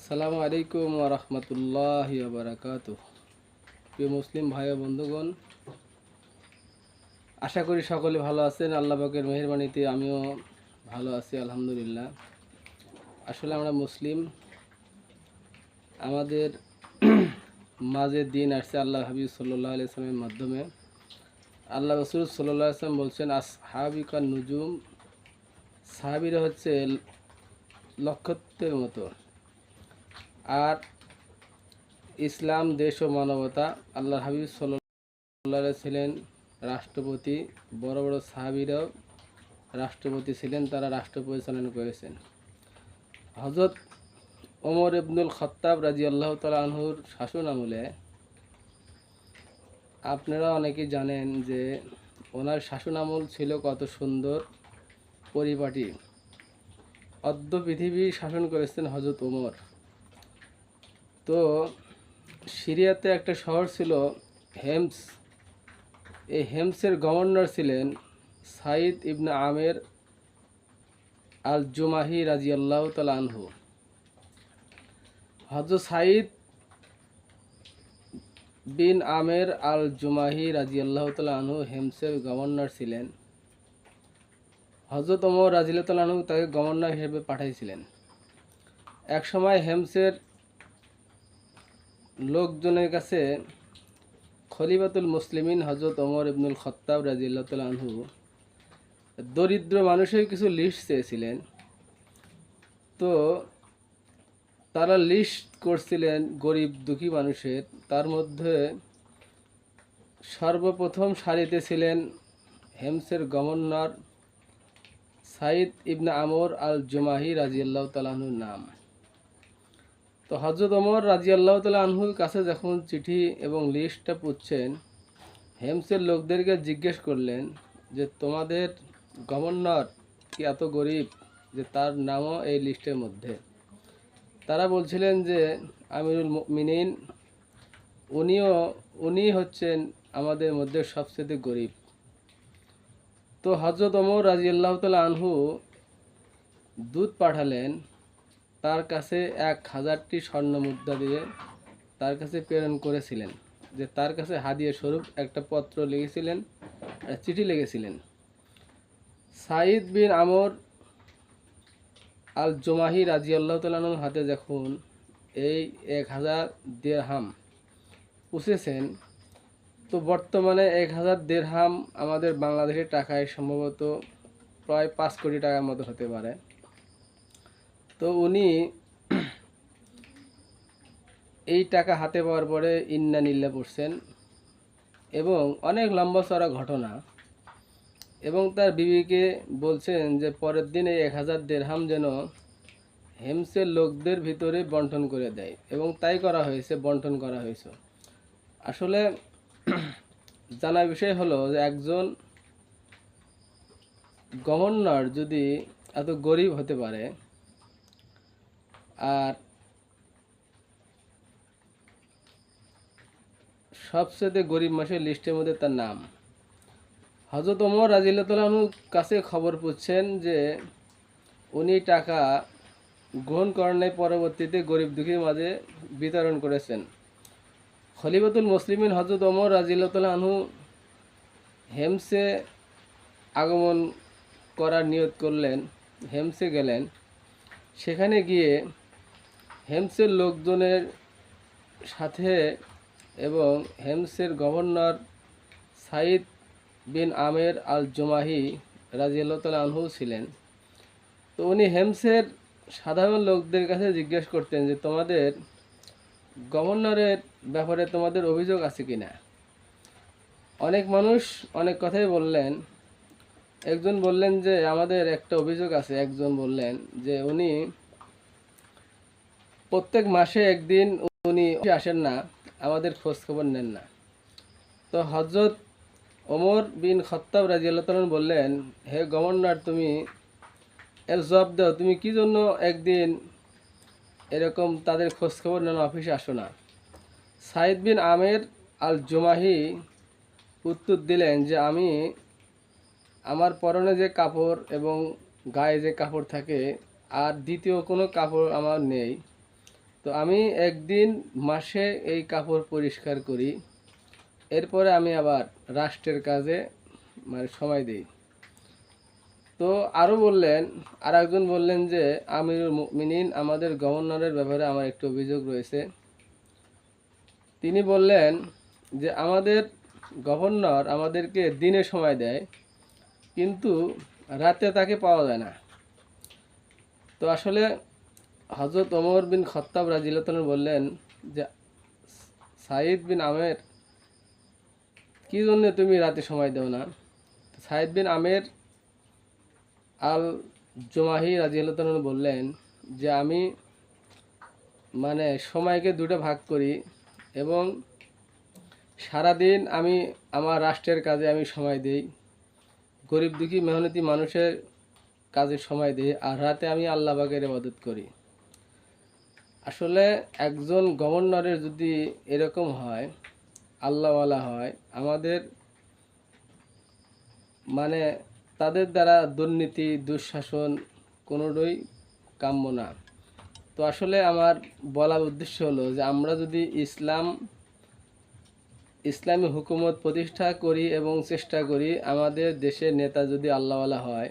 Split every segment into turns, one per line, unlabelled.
আসসালামু আলাইকুম ওয়া রাহমাতুল্লাহি ওয়া বারাকাতুহু। প্রিয় মুসলিম ভাই ও বন্ধুগণ, আশা করি সকলে ভালো আছেন। আল্লাহ পাকের মেহেরবানিতে আমিও ভালো আছি, আলহামদুলিল্লাহ। আসলে আমরা মুসলিম, আমাদের মাঝে দিন আসছে আল্লাহ হাবিব সাল্লাল্লাহু আলাইহি সাল্লামের মাধ্যমে। আল্লাহ রাসূল সাল্লাল্লাহু আলাইহি সাল্লাম বলছেন, আসহাবিকা নুজুম, সাহাবীরা হচ্ছে নক্ষত্রের মতো। আর ইসলাম, দেশ ও মানবতা। আল্লাহ হাবিব সাল্লাল্লাহু ছিলেন রাষ্ট্রপতি, বড় বড় সাহাবীরাও রাষ্ট্রপতি ছিলেন, তারা রাষ্ট্র পরিচালনা করেছেন। হযরত ওমর ইবনুল খাত্তাব রাদিয়াল্লাহু তাআলা আনহুর শাসন আমলে আপনারা অনেকেই জানেন যে ওনার শাসন আমল ছিল কত সুন্দর, পরিপাটি। অর্ধ পৃথিবী শাসন করেছেন হযরত ওমর। তো সিরিয়াতে একটা শহর ছিল হেমস। এই হেমসের গভর্নর ছিলেন সাইদ ইবনে আমের আল জুমাহি রাদিয়াল্লাহু তাআলা আনহু। হযরত সাইদ বিন আমের আল জুমাহি রাদিয়াল্লাহু তাআলা আনহু হেমসের গভর্নর ছিলেন। হযরত ওমর রাদিয়াল্লাহু তাআলা আনহু তাকে গভর্নর হিসেবে পাঠিয়েছিলেন। এক সময় হেমসের লোকজনের কাছে খলিফাতুল মুসলিমিন হযরত ওমর ইবনুল খাত্তাব রাদিয়াল্লাহু তাআলা আনহু দরিদ্র মানুষের কিছু লিস্ট চেয়েছিলেন। তো তারা লিস্ট করছিলেন গরিব দুঃখী মানুষের। তার মধ্যে সর্বপ্রথম সারিতে ছিলেন হেমসের গভর্নর সাইদ ইবনে আমর আল জুমাহি রাদিয়াল্লাহু তাআলা আনহুর নাম। তো হযরত ওমর রাদিয়াল্লাহু তাআলা আনহুর কাছে যখন চিঠি এবং লিস্টটা পুচ্ছেন, হেমসের লোকদেরকে জিজ্ঞেস করলেন যে তোমাদের গভর্নর কি এত গরিব যে তার নামও এই লিস্টের মধ্যে? তারা বলছিলেন যে আমিরুল মুমিনিন, উনি হচ্ছেন আমাদের মধ্যে সবচেয়ে গরিব। তো হযরত ওমর রাদিয়াল্লাহু তাআলা আনহু দূত পাঠালেন, তার কাছে 1000টি স্বর্ণ মুদ্রা দিয়ে তার কাছে প্রেরণ করেছিলেন, যে তার কাছে হাদিয়া স্বরূপ একটা পত্র লিখেছিলেন, চিঠি লিখেছিলেন। সাইদ বিন আমর আল জুমাহি রাদিয়াল্লাহু তাআলা আনহুর হাতে যখন এই 1000 দিরহাম পৌঁছেছেন, তো বর্তমানে 1000 দিরহাম আমাদের বাংলাদেশের টাকায় সম্ভবত প্রায় 5 কোটি টাকার মতো হতে পারে। তো উনি এই টাকা হাতে পাওয়ার পরে ইন্না নিল্লা পড়ছেন এবং অনেক লম্বা চড়া ঘটনা, এবং তার বিবিকে বলছেন যে পরের দিন এই 1000 দিরহাম যেন হেমসের লোকদের ভিতরে বন্টন করে দেয়, এবং তাই করা হয়েছে, বন্টন করা হয়েছে। আসলে জানার বিষয় হলো যে একজন গভর্নর যদি এত গরিব হতে পারে, আর সবচেয়ে গরিব মাসের লিস্টের মধ্যে তার নাম। হযরত ওমর রাদিয়াল্লাহু তাআলা আনহুর কাছে খবর পুচ্ছেন যে উনি টাকা গ্রহণ করার পরবর্তীতে গরিব দুঃখীর মাঝে বিতরণ করেছেন। খলিফাতুল মুসলিমিন হযরত ওমর রাদিয়াল্লাহু তাআলা আনহু হেমসে আগমন করার নিয়ত করলেন, হেমসে গেলেন। সেখানে গিয়ে হেমসের লোকজনের সাথে এবং হেমসের গভর্নর সাইদ বিন আমের আল জুমাহি রাদিয়াল্লাহু তাআলা আনহু ছিলেন। তো উনি হেমসের সাধারণ লোকদের কাছে জিজ্ঞেস করতেন যে তোমাদের গভর্নরের ব্যাপারে তোমাদের অভিযোগ আছে কিনা। অনেক মানুষ অনেক কথাই বললেন। একজন বললেন যে আমাদের একটা অভিযোগ আছে। একজন বললেন যে উনি প্রত্যেক মাসে একদিন উনি আসেন না, আমাদের খোঁজ খবর নেন না। তো হযরত ওমর বিন খাত্তাব রাদিয়াল্লাহু তাআলা বললেন, হে গভর্নর, তুমি এর জবাব দাও, তুমি কি জন্য একদিন এরকম তাদের খোঁজ খবর নেন, অফিসে আসো না? সাইদ বিন আমের আল জুমাহি উত্তর দিলেন যে আমি আমার পরনে যে কাপড় এবং গায়ে যে কাপড় থাকে, আর দ্বিতীয় কোনো কাপড় আমার নেই। তো আমি একদিন মাসে এই কাপড় পরিষ্কার করি, এরপরে আমি আবার রাষ্ট্রের কাজে মানে সময় দিই। তো আরও বললেন, আর একজন বললেন যে আমিরুল মুমিনিন আমাদের গভর্নরের ব্যাপারে আমার একটু অভিযোগ রয়েছে। তিনি বললেন যে আমাদের গভর্নর আমাদেরকে দিনে সময় দেয়, কিন্তু রাতে তাকে পাওয়া যায় না। তো আসলে হযরত ওমর বিন খাত্তাব রাদিয়াল্লাহু তাআলা বললেন যে সাঈদ বিন আমের, কী জন্য তুমি রাতে সময় দাও না? সাঈদ বিন আমের আল জুমাহি রাদিয়াল্লাহু তাআলা বললেন যে আমি মানে সময়কে দুটো ভাগ করি এবং সারাদিন আমি আমার রাষ্ট্রের কাজে আমি সময় দিই, গরিব দুঃখী মেহনতি মানুষের কাজে সময় দিই, আর রাতে আমি আল্লাহ পাকের ইবাদত করি। আসলে একজন গভর্নরের যদি এরকম হয়, আল্লাহওয়ালা হয়, আমাদের মানে তাদের দ্বারা দুর্নীতি দুঃশাসন কোনোটাই কাম্য না। তো আসলে আমার বলার উদ্দেশ্য হলো যে আমরা যদি ইসলামী হুকুমত প্রতিষ্ঠা করি এবং চেষ্টা করি, আমাদের দেশের নেতা যদি আল্লাহওয়ালা হয়,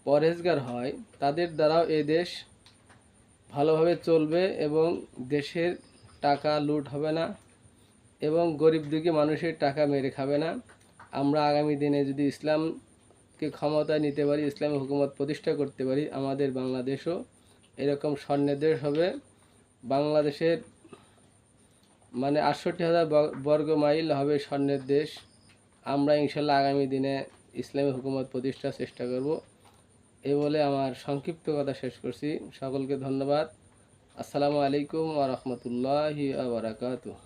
পরহেজগার হয়, তাদের দ্বারাও এই দেশ ভালোভাবে চলবে এবং দেশের টাকা লুট হবে না এবং গরিব দুঃখী মানুষের টাকা মেরে খাবে না। আমরা আগামী দিনে যদি ইসলামকে ক্ষমতায় নিতে পারি, ইসলামী হুকুমত প্রতিষ্ঠা করতে পারি, আমাদের বাংলাদেশও এরকম স্বর্ণের দেশ হবে। বাংলাদেশের মানে ৬৮,০০০ বর্গ মাইল হবে স্বর্ণের দেশ। আমরা ইনশাল্লাহ আগামী দিনে ইসলামী হুকুমত প্রতিষ্ঠার চেষ্টা করব। এই বলে আমার সংক্ষিপ্ত কথা শেষ করছি। সকলকে ধন্যবাদ। আসসালামু আলাইকুম ওয়া রাহমাতুল্লাহি ওয়া বারাকাতুহু।